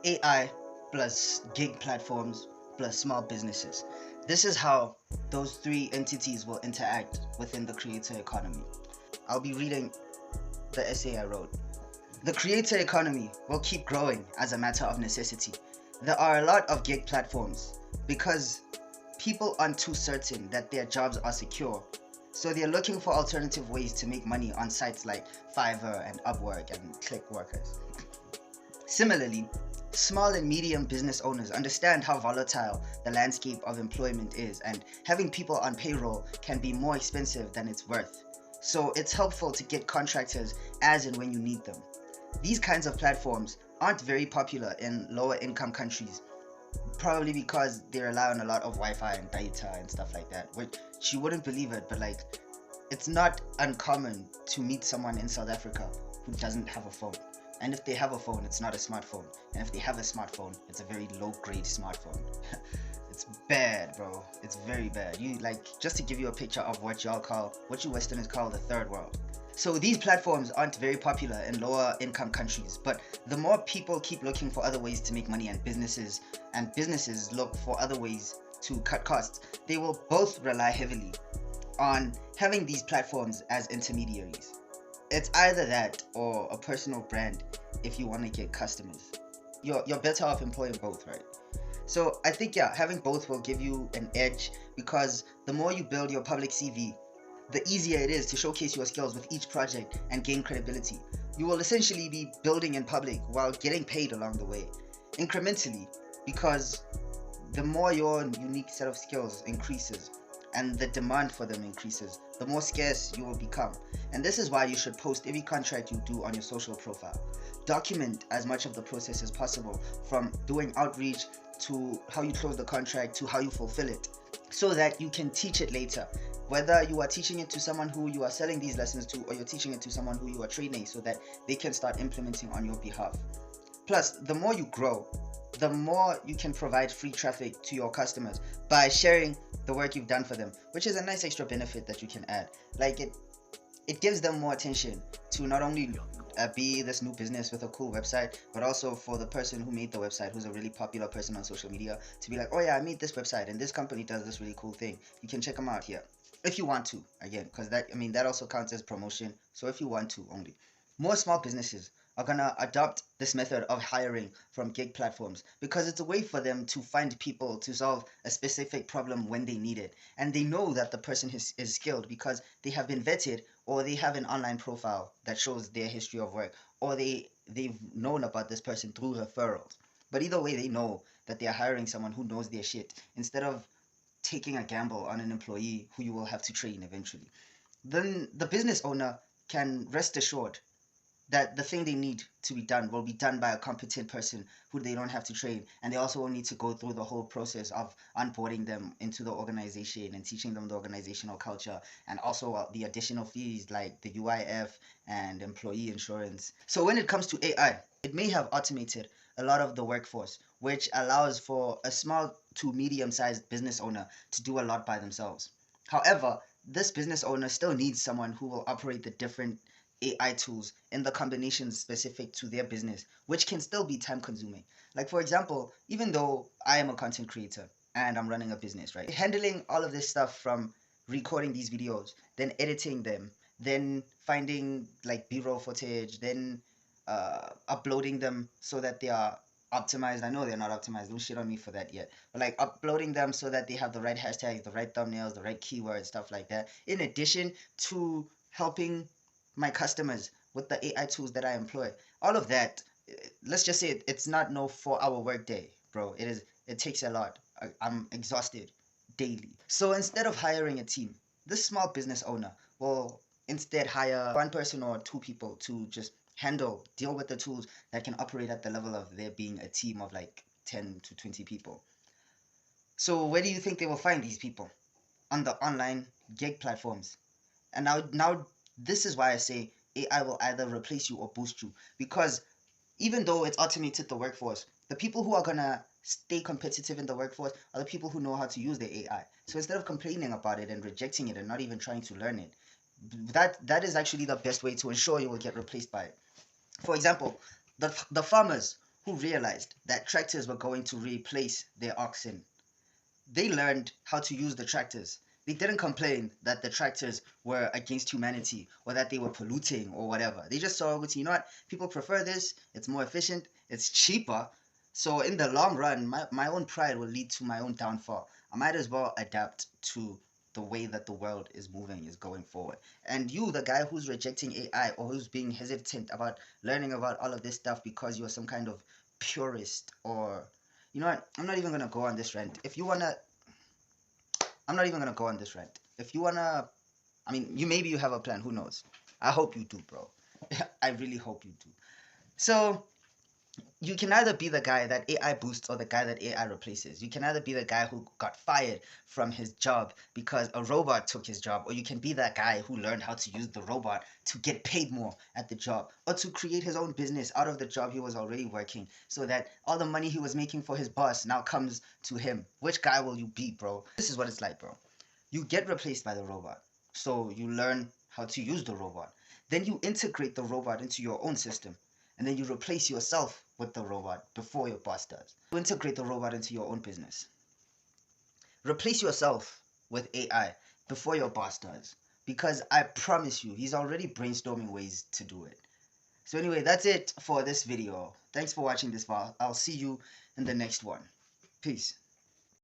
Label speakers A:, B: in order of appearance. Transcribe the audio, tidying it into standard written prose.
A: AI plus gig platforms plus small businesses. This is how those three entities will interact within the creator economy. I'll be reading the essay I wrote. The creator economy will keep growing as a matter of necessity. There are a lot of gig platforms because people aren't too certain that their jobs are secure. So they're looking for alternative ways to make money on sites like Fiverr and Upwork and Click Workers. Similarly, small and medium business owners understand how volatile the landscape of employment is, and having people on payroll can be more expensive than it's worth. So it's helpful to get contractors as and when you need them. These kinds of platforms aren't very popular in lower income countries, probably because they rely on a lot of Wi-Fi and data and stuff like that, which you wouldn't believe it, but like it's not uncommon to meet someone in South Africa who doesn't have a phone. And if they have a phone, it's not a smartphone. And if they have a smartphone, it's a very low grade smartphone. It's bad, bro. It's very bad. You like, just to give you a picture of what what you Westerners call the third world. So these platforms aren't very popular in lower income countries, but the more people keep looking for other ways to make money and businesses look for other ways to cut costs, they will both rely heavily on having these platforms as intermediaries. It's either that or a personal brand if you want to get customers. You're better off employing both, right? So I think, yeah, having both will give you an edge because the more you build your public CV, the easier it is to showcase your skills with each project and gain credibility. You will essentially be building in public while getting paid along the way, incrementally, because the more your unique set of skills increases and the demand for them increases, the more scarce you will become. And this is why you should post every contract you do on your social profile. Document as much of the process as possible, from doing outreach to how you close the contract to how you fulfill it, so that you can teach it later. Whether you are teaching it to someone who you are selling these lessons to, or you're teaching it to someone who you are training so that they can start implementing on your behalf. Plus, the more you grow, the more you can provide free traffic to your customers by sharing the work you've done for them, which is a nice extra benefit that you can add. Like it gives them more attention to not only be this new business with a cool website, but also for the person who made the website, who's a really popular person on social media, to be like, oh yeah, I made this website and this company does this really cool thing. You can check them out here if you want to, again, because that also counts as promotion. So if you want to only. More small businesses are gonna adopt this method of hiring from gig platforms because it's a way for them to find people to solve a specific problem when they need it, and they know that the person is skilled because they have been vetted, or they have an online profile that shows their history of work, or they've known about this person through referrals. But either way, they know that they're hiring someone who knows their shit instead of taking a gamble on an employee who you will have to train eventually. Then the business owner can rest assured that the thing they need to be done will be done by a competent person who they don't have to train, and they also will need to go through the whole process of onboarding them into the organization and teaching them the organizational culture, and also the additional fees like the UIF and employee insurance. So when it comes to AI, it may have automated a lot of the workforce, which allows for a small to medium-sized business owner to do a lot by themselves. However, this business owner still needs someone who will operate the different AI tools in the combinations specific to their business, which can still be time consuming. Like, for example, even though I am a content creator and I'm running a business, right? Handling all of this stuff, from recording these videos, then editing them, then finding like B-roll footage, then uploading them so that they are optimized. I know they're not optimized. Don't shit on me for that yet. But like uploading them so that they have the right hashtags, the right thumbnails, the right keywords, stuff like that. In addition to helping my customers with the AI tools that I employ. All of that, let's just say it's not no 4 hour workday, bro. It is. It takes a lot. I'm exhausted daily. So instead of hiring a team, this small business owner will instead hire one person or two people to just deal with the tools that can operate at the level of there being a team of like 10 to 20 people. So where do you think they will find these people? On the online gig platforms. And now this is why I say AI will either replace you or boost you. Because even though it's automated the workforce, the people who are gonna stay competitive in the workforce are the people who know how to use the AI. So instead of complaining about it and rejecting it and not even trying to learn it, that is actually the best way to ensure you will get replaced by it. For example, the farmers who realized that tractors were going to replace their oxen. They learned how to use the tractors. They didn't complain that the tractors were against humanity or that they were polluting or whatever. They just saw, you know what, people prefer this, it's more efficient, it's cheaper. So in the long run, my own pride will lead to my own downfall. I might as well adapt to the way that the world is moving, is going forward. And you, the guy who's rejecting AI or who's being hesitant about learning about all of this stuff because you're some kind of purist, or you know what, I'm not even gonna go on this rant. If you wanna I'm not even gonna go on this rant. If you wanna, I mean, maybe you have a plan. Who knows? I hope you do, bro. I really hope you do. So you can either be the guy that AI boosts or the guy that AI replaces. You can either be the guy who got fired from his job because a robot took his job, or you can be that guy who learned how to use the robot to get paid more at the job, or to create his own business out of the job he was already working, so that all the money he was making for his boss now comes to him. Which guy will you be, bro? This is what it's like, bro. You get replaced by the robot, so you learn how to use the robot. Then you integrate the robot into your own system, and then you replace yourself with the robot before your boss does. You integrate the robot into your own business. Replace yourself with AI before your boss does, because I promise you, he's already brainstorming ways to do it. So anyway, that's it for this video. Thanks for watching this far. I'll see you in the next one. Peace.